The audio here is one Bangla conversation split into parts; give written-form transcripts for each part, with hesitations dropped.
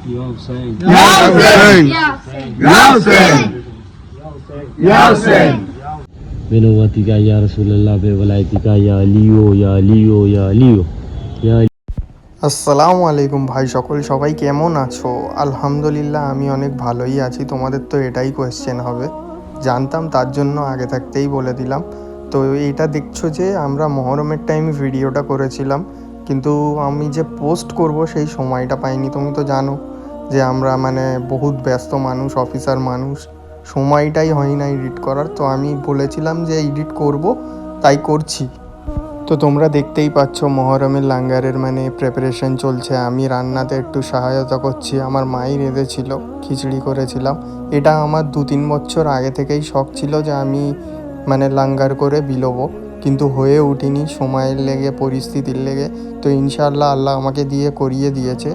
Yasin. Yasin. Benawatika ya Rasulullah bewalaitika ya Aliyo ya Aliyo ya Aliyo ya আসসালামু আলাইকুম ভাই সকল, সবাই কেমন আছো? আলহামদুলিল্লাহ আমি অনেক ভালোই আছি। তোমাদের তো এটাই কোয়েশ্চেন হবে, জানতাম, তার জন্য আগে থাকতেই বলে দিলাম। তো এইটা দেখছো যে আমরা মহরমের টাইম ভিডিওটা করেছিলাম, কিন্তু আমি যে পোস্ট করব সেই সময়টা পাইনি। তুমি তো জানো যে আমরা মানে বহুত ব্যস্ত মানুষ, অফিসার মানুষ, সময়টাই হয় না এডিট করার। তো আমি বলেছিলাম যে এডিট করব, তাই করছি। তো তোমরা দেখতেই পাচ্ছ মহরমের লাঙ্গারের মানে প্রিপারেশন চলছে। আমি রান্নাতে একটু সহায়তা করছি। আমার মাই রেঁধেছিল, খিচড়ি করেছিলাম। এটা আমার 2-3 বছর আগে থেকেই শখ ছিল যে আমি মানে লাঙ্গার করে বিলোবো, কিন্তু হয়ে উঠিনি সময়ের লেগে, পরিস্থিতির লেগে। তো ইনশাআল্লাহ আল্লাহ আমাকে দিয়ে করিয়ে দিয়েছে।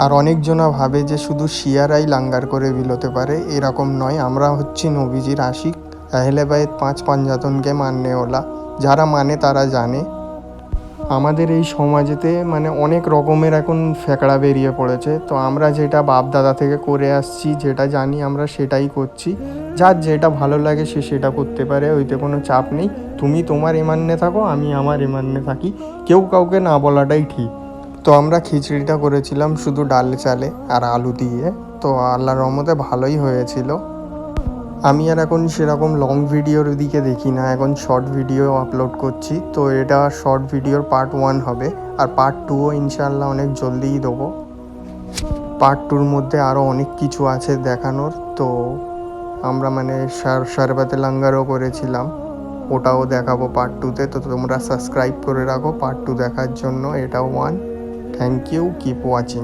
আর অনেকজনা ভাবে যে শুধু শিয়ারাই লাঙ্গার করে বিলোতে পারে, এরকম নয়। আমরা হচ্ছি নবীজির আশিক, আহলে বাইত 5 পাঞ্জাতনকে মান্যওয়ালা। যারা মানে তারা জানে। আমাদের এই সমাজেতে মানে অনেক রকমের এখন ফ্যাকড়া বেরিয়ে পড়েছে। তো আমরা যেটা বাপ দাদা থেকে করে আসছি, যেটা জানি আমরা সেটাই করছি। যার যেটা ভালো লাগে সে সেটা করতে পারে, ওইতে কোনো চাপ নেই। তুমি তোমার ইমানে থাকো, আমি আমার ইমানে থাকি, কেউ কাউকে না বলাটাই ঠিক। তো আমরা খিচড়িটা করেছিলাম শুধু ডাল চালে আর আলু দিয়ে। তো আল্লাহর রহমতে ভালোই হয়েছিল। আমি আর এখন সেরকম লং ভিডিওর দিকে দেখি না, এখন শর্ট ভিডিও আপলোড করছি। তো এটা শর্ট ভিডিওর পার্ট 1 হবে, আর পার্ট 2ও ইনশাআল্লাহ অনেক জলদিই দেবো। পার্ট 2র মধ্যে আরও অনেক কিছু আছে দেখানোর। তো আমরা মানে শরবতে লাঙ্গারও করেছিলাম, ওটাও দেখাবো পার্ট 2তে। তো তোমরা সাবস্ক্রাইব করে রাখো পার্ট 2 দেখার জন্য। এটাও 1। Thank you, keep watching.